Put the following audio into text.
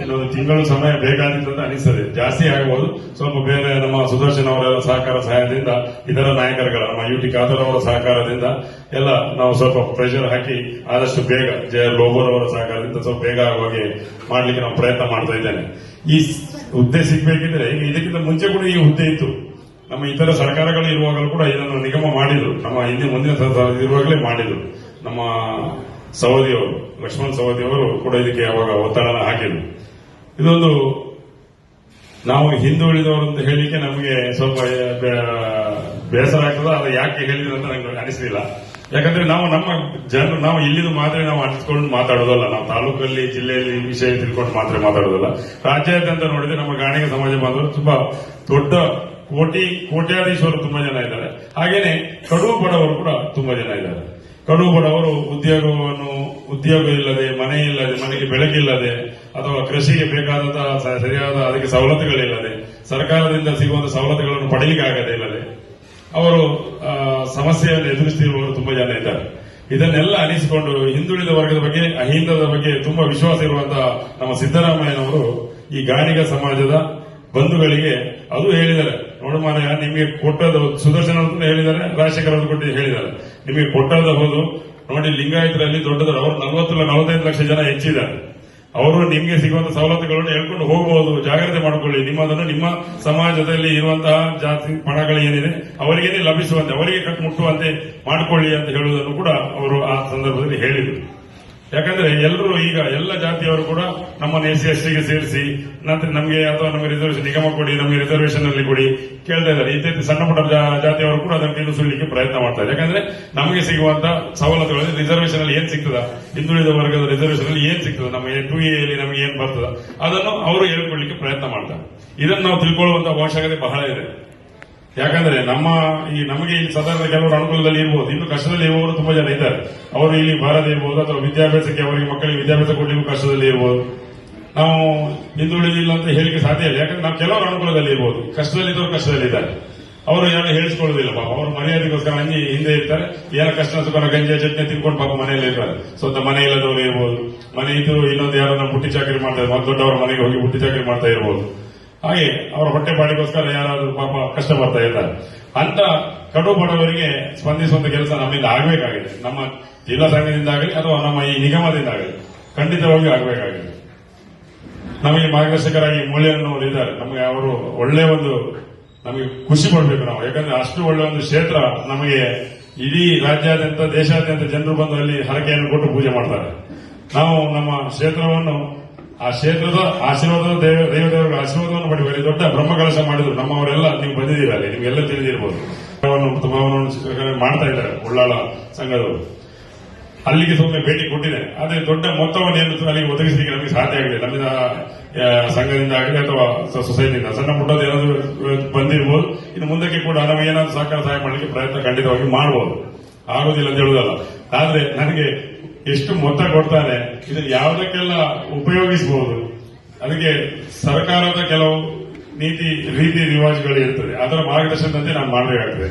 ಇನ್ನೊಂದು ತಿಂಗಳು ಸಮಯ ಬೇಕಾದಿತ್ತು ಅಂತ ಅನಿಸ್ತದೆ. ಜಾಸ್ತಿ ಆಗಬಹುದು. ಸ್ವಲ್ಪ ಬೇರೆ ನಮ್ಮ ಸುದರ್ಶನ್ ಅವರ ಸಹಕಾರ ಸಹಾಯದಿಂದ, ಇದರ ನಾಯಕರುಗಳ ನಮ್ಮ ಯುಟಿ ಖಾದರ್ ಅವರ ಸಹಕಾರದಿಂದ ಎಲ್ಲ ನಾವು ಸ್ವಲ್ಪ ಪ್ರೆಷರ್ ಹಾಕಿ ಆದಷ್ಟು ಬೇಗ ಲೋಬೋರ್ ಅವರ ಸಹಕಾರದಿಂದ ಸ್ವಲ್ಪ ಬೇಗ ಆಗುವಾಗೆ ಮಾಡ್ಲಿಕ್ಕೆ ನಾವು ಪ್ರಯತ್ನ ಮಾಡ್ತಾ ಇದ್ದೇನೆ. ಈ ಹುದ್ದೆ ಸಿಗಬೇಕಿದ್ರೆ ಈಗ ಇದಕ್ಕಿಂತ ಮುಂಚೆ ಕೂಡ ಈ ಹುದ್ದೆ ಇತ್ತು. ನಮ್ಮ ಇತರ ಸರ್ಕಾರಗಳು ಇರುವಾಗಲೂ ಕೂಡ ಇದನ್ನು ನಿಗಮ ಮಾಡಿದ್ರು. ನಮ್ಮ ಹಿಂದೆ ಮುಂದಿನ ಇರುವಾಗಲೇ ಮಾಡಿದ್ರು. ನಮ್ಮ ಸವದಿಯವರು, ಲಕ್ಷ್ಮಣ್ ಸವದಿಯವರು ಕೂಡ ಇದಕ್ಕೆ ಅವಾಗ ಒತ್ತಡನ ಹಾಕಿದ್ರು. ಇದೊಂದು ನಾವು ಹಿಂದುಳಿದವರು ಅಂತ ಹೇಳಿಕೆ ನಮಗೆ ಸ್ವಲ್ಪ ಬೇಸರ ಆಗ್ತದೆ. ಅದು ಯಾಕೆ ಹೇಳಿದ್ರು ಅಂತ ನಂಗೆ ಅನಿಸಲಿಲ್ಲ. ಯಾಕಂದ್ರೆ ನಾವು ನಮ್ಮ ಜನರು, ನಾವು ಇಲ್ಲಿದು ಮಾತ್ರ ನಾವು ಅನಿಸ್ಕೊಂಡು ಮಾತಾಡೋದಲ್ಲ. ನಾವು ತಾಲೂಕಲ್ಲಿ, ಜಿಲ್ಲೆಯಲ್ಲಿ ವಿಷಯ ತಿಳ್ಕೊಂಡು ಮಾತ್ರ ಮಾತಾಡೋದಲ್ಲ. ರಾಜ್ಯಾದ್ಯಂತ ನೋಡಿದ್ರೆ ನಮ್ಮ ಗಾಣಿಗ ಸಮಾಜ ಬಾಂಧವರು ತುಂಬಾ ದೊಡ್ಡ ಕೋಟ್ಯಾಧೀಶರು ತುಂಬಾ ಜನ ಇದ್ದಾರೆ. ಹಾಗೇನೆ ಕಡು ಬಡವರು ಕೂಡ ತುಂಬಾ ಜನ ಇದ್ದಾರೆ. ಕಡು ಬಡವರು ಉದ್ಯೋಗ ಇಲ್ಲದೆ, ಮನೆ ಇಲ್ಲದೆ, ಮನೆಗೆ ಬೆಳಕಿಲ್ಲದೆ, ಅಥವಾ ಕೃಷಿಗೆ ಬೇಕಾದಂತಹ ಸರಿಯಾದ ಅದಕ್ಕೆ ಸವಲತ್ತುಗಳಿಲ್ಲದೆ, ಸರ್ಕಾರದಿಂದ ಸಿಗುವಂತಹ ಸವಲತ್ತುಗಳನ್ನು ಪಡೆಯಲಿಕ್ಕೆ ಆಗದೆ ಇಲ್ಲದೆ ಅವರು ಸಮಸ್ಯೆಯನ್ನು ಎದುರಿಸುತ್ತಿರುವವರು ತುಂಬಾ ಜನ ಇದ್ದಾರೆ. ಇದನ್ನೆಲ್ಲ ಅನಿಸಿಕೊಂಡು ಹಿಂದುಳಿದ ವರ್ಗದ ಬಗ್ಗೆ, ಅಹಿಂದದ ಬಗ್ಗೆ ತುಂಬಾ ವಿಶ್ವಾಸ ಇರುವಂತಹ ನಮ್ಮ ಸಿದ್ದರಾಮಯ್ಯನವರು ಈ ಗಾಣಿಗ ಸಮಾಜದ ಬಂಧುಗಳಿಗೆ ಅದು ಹೇಳಿದ್ದಾರೆ. ನೋಡು ಮಾರಾಯ, ನಿಮಗೆ ಕೊಟ್ಟದ್ದು ಸುದರ್ಶನ ಅಂತ ಹೇಳಿದ್ದಾರೆ, ರಾಜಶೇಖರ್ ಅವರು ಕೊಟ್ಟು ಹೇಳಿದ್ದಾರೆ. ನಿಮಗೆ ಕೊಟ್ಟದ್ದು ಹೌದು. ನೋಡಿ, ಲಿಂಗಾಯತರಲ್ಲಿ ದೊಡ್ಡದರು ಅವರು 40-45 ಲಕ್ಷ ಜನ ಹೆಚ್ಚಿದ್ದಾರೆ. ಅವರು ನಿಮಗೆ ಸಿಗುವಂತಹ ಸವಲತ್ತುಗಳನ್ನು ಹೇಳ್ಕೊಂಡು ಹೋಗಬಹುದು. ಜಾಗ್ರತೆ ಮಾಡಿಕೊಳ್ಳಿ. ನಿಮ್ಮದನ್ನು ನಿಮ್ಮ ಸಮಾಜದಲ್ಲಿ ಇರುವಂತಹ ಜಾತಿ ಪಣಗಳು ಏನಿದೆ ಅವರಿಗೇನೆ ಲಭಿಸುವಂತೆ, ಅವರಿಗೆ ಮುಟ್ಟುವಂತೆ ಮಾಡಿಕೊಳ್ಳಿ ಅಂತ ಹೇಳುವುದನ್ನು ಕೂಡ ಅವರು ಆ ಸಂದರ್ಭದಲ್ಲಿ ಹೇಳಿದರು. ಯಾಕಂದ್ರೆ ಎಲ್ಲರೂ ಈಗ ಎಲ್ಲ ಜಾತಿಯವರು ಕೂಡ ನಮ್ಮನ್ನು SC ST ಗೆ ಸೇರಿಸಿ ನಂತರ ನಮಗೆ ಅಥವಾ ನಮಗೆ ರಿಸರ್ವೇಶನ್ ನಿಗಮ ಕೊಡಿ, ನಮಗೆ ರಿಸರ್ವೇಶನ್ ಅಲ್ಲಿ ಕೊಡಿ ಕೇಳ್ತಾ ಇದ್ದಾರೆ. ಇತ್ತೀಚೆಗೆ ಸಣ್ಣ ಪುಟ್ಟ ಜಾತಿಯವರು ಕೂಡ ಅದನ್ನು ತಿಳಿಸಲಿಕ್ಕೆ ಪ್ರಯತ್ನ ಮಾಡ್ತಾ ಇದ್ದಾರೆ. ಯಾಕಂದ್ರೆ ನಮಗೆ ಸಿಗುವಂತಹ ಸವಲತ್ತುಗಳಲ್ಲಿ ರಿಸರ್ವೇಶನ್ ಅಲ್ಲಿ ಏನ್ ಸಿಗ್ತದ, ಹಿಂದುಳಿದ ವರ್ಗದ ರಿಸರ್ವೇಶನ್ ಅಲ್ಲಿ ಏನ್ ಸಿಗ್ತದ, ನಮಗೆ 2A ಅಲ್ಲಿ ನಮಗೆ ಏನ್ ಬರ್ತದ ಅದನ್ನು ಅವರು ಹೇಳ್ಕೊಳ್ಳಿಕ್ಕೆ ಪ್ರಯತ್ನ ಮಾಡ್ತಾರೆ. ಇದನ್ನು ನಾವು ತಿಳ್ಕೊಳ್ಳುವಂತಹ ಅವಶ್ಯಕತೆ ಬಹಳ ಇದೆ. ಯಾಕಂದ್ರೆ ನಮಗೆ ಇಲ್ಲಿ ಸಾಧಾರಣ ಕೆಲವರು ಅನುಕೂಲದಲ್ಲಿ ಇರಬಹುದು, ಇನ್ನು ಕಷ್ಟದಲ್ಲಿ ಇರುವವರು ತುಂಬಾ ಜನ ಇದ್ದಾರೆ. ಅವರು ಇಲ್ಲಿ ಬಾರದೇ ಇರಬಹುದು, ಅಥವಾ ವಿದ್ಯಾಭ್ಯಾಸಕ್ಕೆ ಅವರಿಗೆ ಮಕ್ಕಳಿಗೆ ವಿದ್ಯಾಭ್ಯಾಸ ಕೊಡಲಿಕ್ಕೂ ಕಷ್ಟದಲ್ಲಿ ಇರಬಹುದು. ನಾವು ಹಿಂದುಳಿದಿಲ್ಲ ಅಂತ ಹೇಳಿಕೆ ಸಾಧ್ಯ ಇಲ್ಲ. ಯಾಕಂದ್ರೆ ನಾವು ಕೆಲವರು ಅನುಕೂಲದಲ್ಲಿ ಇರಬಹುದು, ಕಷ್ಟದಲ್ಲಿದ್ದವರು ಕಷ್ಟದಲ್ಲಿದ್ದಾರೆ. ಅವರು ಯಾರು ಹೇಳಿಸ್ಕೊಳ್ಳೋದಿಲ್ಲ. ಪಾಪ ಅವರು ಮರ್ಯಾದೆಗೋಸ್ಕರ ಹಿಂದೆ ಇರ್ತಾರೆ. ಏನೋ ಕಷ್ಟ ಸುಖನ ಗಂಜಿ ಚಟ್ನಿ ತಿನ್ಕೊಂಡು ಪಾಪ ಮನೆಯಲ್ಲಿ ಇರ್ತಾರೆ. ಸ್ವಂತ ಮನೆ ಇಲ್ಲದವರು ಇರಬಹುದು, ಮನೆ ಇದ್ದು ಇನ್ನೊಂದು ಯಾರನ್ನ ಬುಟ್ಟಿ ಚಾಕರಿ ಮಾಡ್ತಾರೆ, ದೊಡ್ಡವರ ಮನೆಗೆ ಹೋಗಿ ಬುಟ್ಟಿ ಚಾಕರಿ ಮಾಡ್ತಾ ಇರಬಹುದು. ಹಾಗೆ ಅವರ ಹೊಟ್ಟೆ ಪಾಡಿಗೋಸ್ಕರ ಯಾರಾದ್ರೂ ಪಾಪ ಕಷ್ಟ ಬರ್ತಾ ಇದ್ದಾರೆ. ಅಂತ ಕಡು ಬಡವರಿಗೆ ಸ್ಪಂದಿಸುವಂತ ಕೆಲಸ ನಮ್ಮಿಂದ ಆಗಬೇಕಾಗಿದೆ. ನಮ್ಮ ಜಿಲ್ಲಾ ಸಂಘದಿಂದಾಗಲಿ ಅಥವಾ ನಮ್ಮ ಈ ನಿಗಮದಿಂದಾಗಲಿ ಖಂಡಿತವಾಗಿ ಆಗಬೇಕಾಗಿದೆ. ನಮಗೆ ಮಾರ್ಗದರ್ಶಕರಾಗಿ ಮೂಲ್ಯನವರು ಇದ್ದಾರೆ. ನಮಗೆ ಅವರು ಒಳ್ಳೆ ಒಂದು ನಮಗೆ ಖುಷಿ ಪಡಬೇಕು ನಾವು. ಯಾಕಂದ್ರೆ ಅಷ್ಟು ಒಳ್ಳೆ ಒಂದು ಕ್ಷೇತ್ರ ನಮಗೆ ಇಡೀ ರಾಜ್ಯಾದ್ಯಂತ, ದೇಶಾದ್ಯಂತ ಜನರು ಬಂದು ಅಲ್ಲಿ ಹರಕೆಯನ್ನು ಕೊಟ್ಟು ಪೂಜೆ ಮಾಡ್ತಾರೆ. ನಾವು ನಮ್ಮ ಕ್ಷೇತ್ರವನ್ನು, ಆ ಕ್ಷೇತ್ರದ ಆಶೀರ್ವಾದ, ದೇವದೇವರ ಆಶೀರ್ವಾದವನ್ನು ಪಡೆಯುವ ದೊಡ್ಡ ಬ್ರಹ್ಮಕಲಶ ಮಾಡಿದ್ರು ನಮ್ಮವರೆಲ್ಲ. ನೀವು ಬಂದಿದ್ದೀರಾ ಅಲ್ಲಿ, ನಿಮ್ಗೆಲ್ಲ ತಿಳಿದಿರಬಹುದು. ಮಾಡ್ತಾ ಇದ್ದಾರೆ ಉಳ್ಳಾಳ ಸಂಘದವರು. ಅಲ್ಲಿಗೆ ಸುಮ್ಮನೆ ಭೇಟಿ ಕೊಟ್ಟಿದೆ. ಆದ್ರೆ ದೊಡ್ಡ ಮೊತ್ತವನ್ನು ಅಲ್ಲಿಗೆ ಒದಗಿಸಲಿಕ್ಕೆ ನಮಗೆ ಸಾಧ್ಯ ಆಗಿದೆ. ನಮ್ಮಿಂದ ಸಂಘದಿಂದ ಆಗಲಿ ಅಥವಾ ಸೊಸೈಟಿಯಿಂದ ಸಣ್ಣ ಪುಟ್ಟದ್ದು ಏನಾದರೂ ಬಂದಿರಬಹುದು. ಇನ್ನು ಮುಂದಕ್ಕೆ ಕೂಡ ನಾವು ಏನಾದರೂ ಸಹಕಾರ ಮಾಡಲಿಕ್ಕೆ ಪ್ರಯತ್ನ ಖಂಡಿತವಾಗಿ ಮಾಡಬಹುದು. ಆಗೋದಿಲ್ಲ ಅಂತ ಹೇಳುವುದಲ್ಲ. ಆದ್ರೆ ನನಗೆ ಎಷ್ಟು ಮೊತ್ತ ಕೊಡ್ತಾನೆ, ಇದನ್ನು ಯಾವುದಕ್ಕೆಲ್ಲ ಉಪಯೋಗಿಸಬಹುದು, ಅದಕ್ಕೆ ಸರ್ಕಾರದ ಕೆಲವು ನೀತಿ ರೀತಿ ರಿವಾಜುಗಳು ಇರ್ತದೆ. ಅದರ ಮಾರ್ಗದರ್ಶನದಂತೆ ನಾನು ಮಾಡಬೇಕಾಗ್ತದೆ.